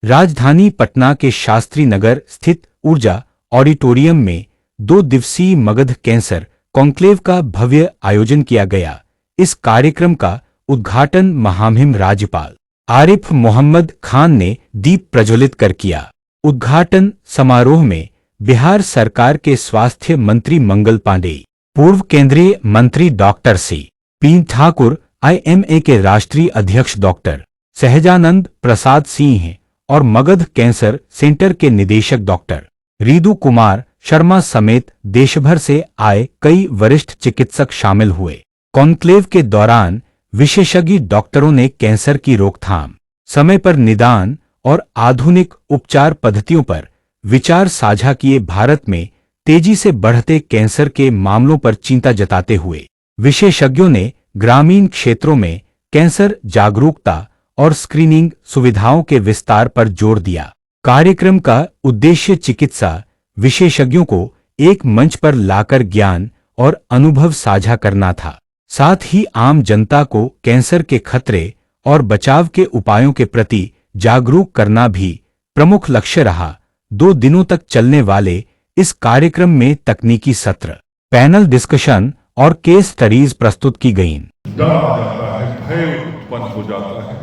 राजधानी पटना के शास्त्री नगर स्थित ऊर्जा ऑडिटोरियम में 2 दिवसीय मगध कैंसर कॉन्क्लेव का भव्य आयोजन किया गया। इस कार्यक्रम का उद्घाटन महामहिम राज्यपाल आरिफ मोहम्मद खान ने दीप प्रज्वलित कर किया। उद्घाटन समारोह में बिहार सरकार के स्वास्थ्य मंत्री मंगल पांडेय, पूर्व केंद्रीय मंत्री डॉक्टर सी.पी. ठाकुर, IMA के राष्ट्रीय अध्यक्ष डॉक्टर सहजानंद प्रसाद सिंह और मगध कैंसर सेंटर के निदेशक डॉक्टर रिदु कुमार शर्मा समेत देशभर से आए कई वरिष्ठ चिकित्सक शामिल हुए। कॉन्क्लेव के दौरान विशेषज्ञ डॉक्टरों ने कैंसर की रोकथाम, समय पर निदान और आधुनिक उपचार पद्धतियों पर विचार साझा किए। भारत में तेजी से बढ़ते कैंसर के मामलों पर चिंता जताते हुए विशेषज्ञों ने ग्रामीण क्षेत्रों में कैंसर जागरूकता और स्क्रीनिंग सुविधाओं के विस्तार पर जोर दिया। कार्यक्रम का उद्देश्य चिकित्सा विशेषज्ञों को एक मंच पर लाकर ज्ञान और अनुभव साझा करना था। साथ ही आम जनता को कैंसर के खतरे और बचाव के उपायों के प्रति जागरूक करना भी प्रमुख लक्ष्य रहा। 2 दिनों तक चलने वाले इस कार्यक्रम में तकनीकी सत्र, पैनल डिस्कशन और केस स्टडीज प्रस्तुत की गईं। डर आ जाता है, भय उत्पन्न हो जाता है,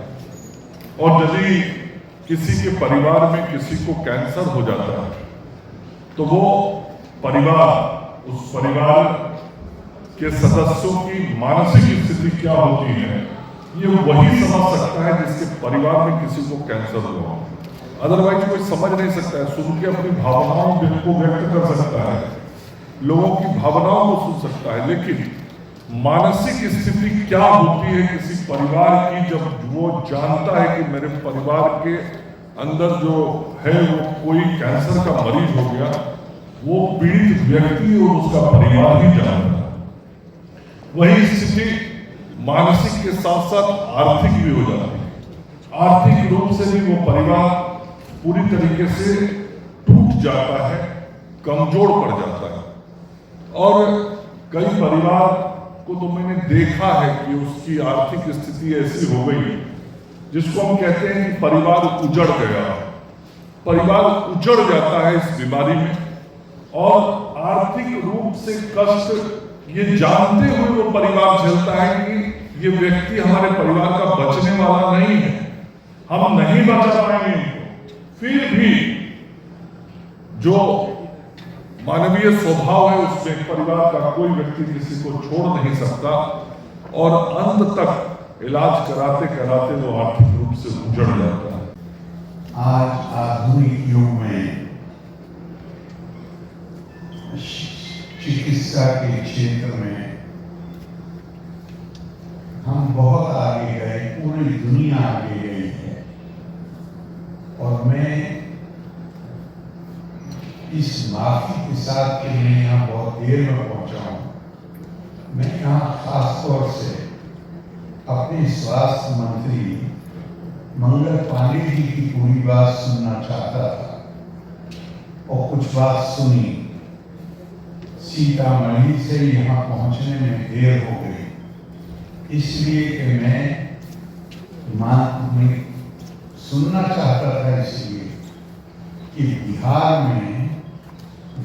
और यदि किसी के परिवार में किसी को कैंसर हो जाता है तो वो परिवार, उस परिवार के सदस्यों की मानसिक स्थिति क्या होती है ये वही समझ सकता है जिसके परिवार में किसी को कैंसर हुआ। अदरवाइज कोई समझ नहीं सकता है। सुन के अपनी भावनाओं को व्यक्त कर सकता है, लोगों की भावनाओं को सुन सकता है, लेकिन मानसिक स्थिति क्या होती है किसी परिवार की जब वो जानता है कि मेरे परिवार के अंदर जो है वो कोई कैंसर का मरीज हो गया, वो पीड़ित व्यक्ति और उसका परिवार ही जानता है। वही स्थिति मानसिक के साथ साथ आर्थिक भी हो जाती है। आर्थिक रूप से भी वो परिवार पूरी तरीके से टूट जाता है, कमजोर पड़ जाता है। और कई परिवार को तो मैंने देखा है कि उसकी आर्थिक स्थिति ऐसी हो गई जिसको हम कहते हैं कि परिवार उजड़ गया। परिवार उजड़ जाता है इस बीमारी में, और आर्थिक रूप से कष्ट ये जानते हुए वो परिवार झेलता है कि ये व्यक्ति हमारे परिवार का बचने वाला नहीं है, हम नहीं बचा पाएंगे इनको। फिर भी जो मानवीय स्वभाव है उसमें परिवार का कोई व्यक्ति किसी को छोड़ नहीं सकता, और अंत तक इलाज कराते कराते वो आर्थिक रूप से उजड़ जाता है। आज आधुनिक युग में चिकित्सा के क्षेत्र में हम बहुत आगे गए, पूरी दुनिया आगे गई है। और मैं इस माफी के साथ कि मैं यहाँ बहुत देर में पहुंचा हूँ, मैं यहाँ खास तौर से अपने स्वास्थ्य मंत्री मंगल पांडेय जी की पूरी बात सुनना चाहता था, और कुछ बात सुनी। सीतामढ़ी से यहाँ पहुँचने में देर हो गई, इसलिए कि मैं सुनना चाहता था, इसलिए कि बिहार में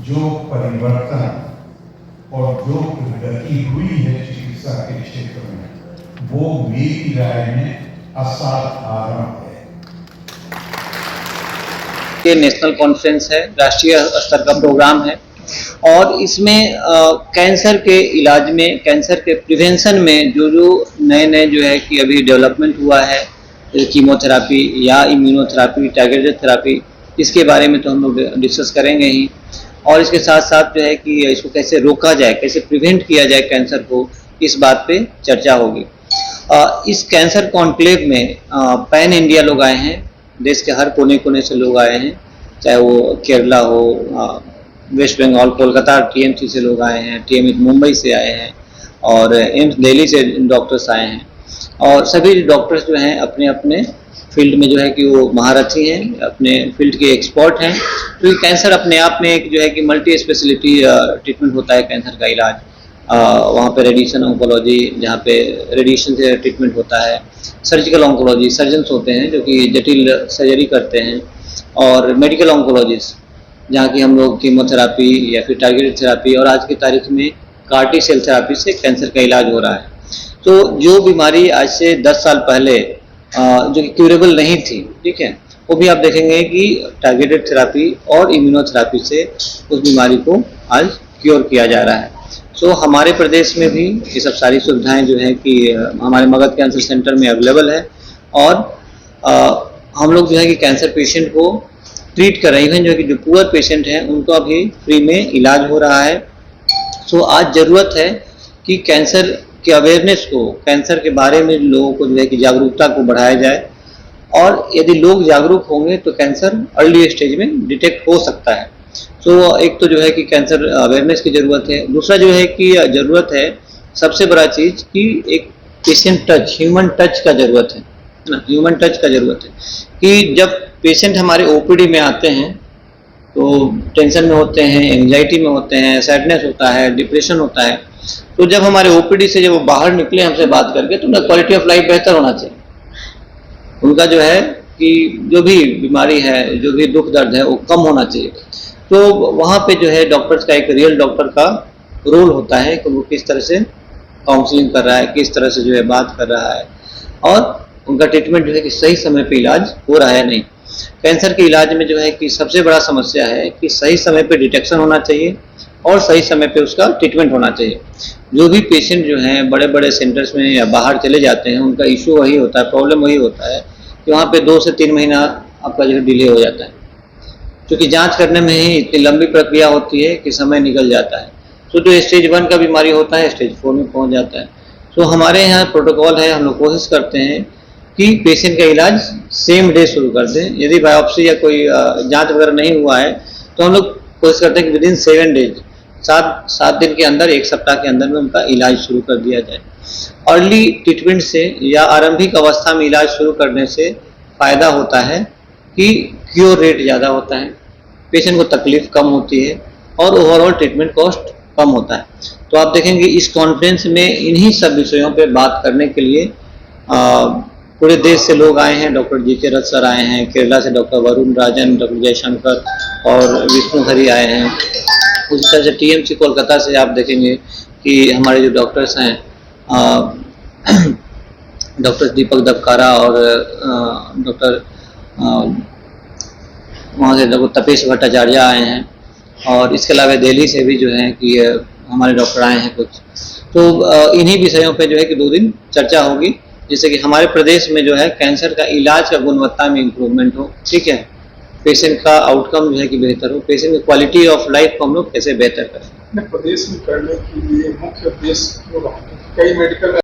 जो परिवर्तन और जो प्रगति हुई है चिकित्सा के क्षेत्र में, वो मेरी राय में असाधारण है। ये नेशनल कॉन्फ्रेंस है, राष्ट्रीय स्तर का प्रोग्राम है, और इसमें कैंसर के इलाज में, कैंसर के प्रिवेंशन में जो नए जो है कि अभी डेवलपमेंट हुआ है, कीमोथेरापी या इम्यूनोथेरापी, टारगेटेड थेरापी, इसके बारे में तो हम लोग डिस्कस करेंगे ही। और इसके साथ साथ जो है कि इसको कैसे रोका जाए, कैसे प्रिवेंट किया जाए कैंसर को, इस बात पे चर्चा होगी। इस कैंसर कॉन्क्लेव में पैन इंडिया लोग आए हैं, देश के हर कोने कोने से लोग आए हैं, चाहे वो केरला हो, वेस्ट बंगाल, कोलकाता TMC से लोग आए हैं, TMS मुंबई से आए हैं, और एम्स दिल्ली से डॉक्टर्स आए हैं। और सभी डॉक्टर्स जो हैं अपने अपने फील्ड में जो है कि वो महारथी हैं, अपने फील्ड के एक्सपर्ट हैं। तो कैंसर अपने आप में एक जो है कि मल्टी स्पेशलिटी ट्रीटमेंट होता है कैंसर का इलाज, वहाँ पे रेडिएशन ऑन्कोलॉजी, जहाँ पे रेडिएशन से ट्रीटमेंट होता है, सर्जिकल ऑन्कोलॉजी, सर्जन्स होते हैं जो कि जटिल सर्जरी करते हैं, और मेडिकल ऑन्कोलॉजिस्ट जहाँ की हम लोग कीमोथेरापी या फिर टारगेटेड थेरापी और आज की तारीख में कार्टी सेल थेरापी से कैंसर का इलाज हो रहा है। तो जो बीमारी आज से 10 साल पहले जो कि क्यूरेबल नहीं थी, ठीक है, वो भी आप देखेंगे कि टारगेटेड थेरापी और इम्यूनोथेरापी से उस बीमारी को आज क्योर किया जा रहा है। सो हमारे प्रदेश में भी ये सब सारी सुविधाएं जो है कि हमारे मगध कैंसर सेंटर में अवेलेबल है, और हम लोग जो है कि कैंसर पेशेंट को ट्रीट कर रहे हैं। इवन जो कि जो पुअर पेशेंट हैं उनको अभी फ्री में इलाज हो रहा है। सो आज ज़रूरत है कि कैंसर के अवेयरनेस को, कैंसर के बारे में लोगों को जो है कि जागरूकता को बढ़ाया जाए, और यदि लोग जागरूक होंगे तो कैंसर अर्ली स्टेज में डिटेक्ट हो सकता है। तो एक तो जो है कि कैंसर अवेयरनेस की ज़रूरत है, दूसरा जो है कि ज़रूरत है सबसे बड़ा चीज़ कि एक पेशेंट टच, ह्यूमन टच का ज़रूरत है ना, ह्यूमन टच का ज़रूरत है कि जब पेशेंट हमारे ओपीडी में आते हैं तो टेंशन में होते हैं, एंजाइटी में होते हैं, सैडनेस होता है, डिप्रेशन होता है, तो जब हमारे ओपीडी से जब वो बाहर निकले हमसे बात करके तो उनका क्वालिटी ऑफ लाइफ बेहतर होना चाहिए। उनका जो है कि जो भी बीमारी है, जो भी दुख दर्द है, वो कम होना चाहिए। तो वहाँ पे जो है डॉक्टर्स का, एक रियल डॉक्टर का रोल होता है कि वो किस तरह से काउंसलिंग कर रहा है, किस तरह से जो है बात कर रहा है, और उनका ट्रीटमेंट जो है कि सही समय पे इलाज हो रहा है नहीं। कैंसर के इलाज में जो है कि सबसे बड़ा समस्या है कि सही समय पे डिटेक्शन होना चाहिए और सही समय पे उसका ट्रीटमेंट होना चाहिए। जो भी पेशेंट जो हैं बड़े बड़े सेंटर्स में या बाहर चले जाते हैं, उनका इशू वही होता है, प्रॉब्लम वही होता है कि वहाँ पे 2 से 3 महीना आपका जो है डिले हो जाता है, क्योंकि जांच करने में ही इतनी लंबी प्रक्रिया होती है कि समय निकल जाता है। तो जो स्टेज 1 का बीमारी होता है स्टेज 4 में पहुँच जाता है। तो हमारे यहाँ प्रोटोकॉल है, हम लोग कोशिश करते हैं कि पेशेंट का इलाज सेम डे शुरू कर दें। यदि बायोप्सी या कोई जांच वगैरह नहीं हुआ है तो हम लोग कोशिश करते हैं कि विदिन 7 डेज, 7 दिन के अंदर, 1 सप्ताह के अंदर में उनका इलाज शुरू कर दिया जाए। अर्ली ट्रीटमेंट से या आरंभिक अवस्था में इलाज शुरू करने से फ़ायदा होता है कि क्योर रेट ज़्यादा होता है, पेशेंट को तकलीफ कम होती है और ओवरऑल ट्रीटमेंट कॉस्ट कम होता है। तो आप देखेंगे इस कॉन्फ्रेंस में इन्हीं सब विषयों पे बात करने के लिए पूरे देश से लोग आए हैं। Doctor GK. रथ सर आए हैं, केरला से डॉक्टर वरुण राजन, डॉक्टर जयशंकर और विष्णु हरी आए हैं। उसी तरह से टीएमसी कोलकाता से आप देखेंगे कि हमारे जो डॉक्टर्स हैं, डॉक्टर दीपक दबकारा और डॉक्टर वहाँ से डॉक्टर तपेश भट्टाचार्य आए हैं, और इसके अलावा दिल्ली से भी जो है कि हमारे डॉक्टर आए हैं कुछ। तो इन्हीं विषयों पे जो है कि 2 दिन चर्चा होगी, जिससे कि हमारे प्रदेश में जो है कैंसर का इलाज का गुणवत्ता में इम्प्रूवमेंट हो, ठीक है, पेशेंट का आउटकम जो है कि बेहतर हो, पेशेंट की क्वालिटी ऑफ लाइफ को हम लोग कैसे बेहतर करें। प्रदेश में करने के लिए मुख्य उद्देश्य कई मेडिकल